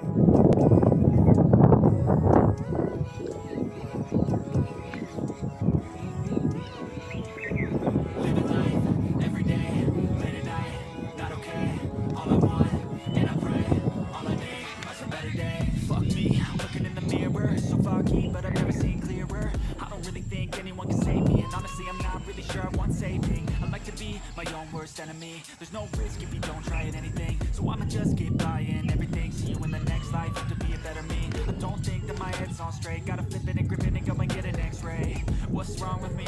Living life, everyday, late at night, not okay. All I want, and I pray, all I need are some better days. Fuck me, I'm looking in the mirror, so foggy, but I've never seen clearer. I don't really think anyone can save me, and honestly I'm not really sure I want saving. I like to be my own worst enemy. There's no risk if you don't try at anything, so I'ma just keep buying everything. See you in the next life, have to be a better me. I don't think that my head's on straight, gotta flip it and grip it and go and get an x-ray. What's wrong with me?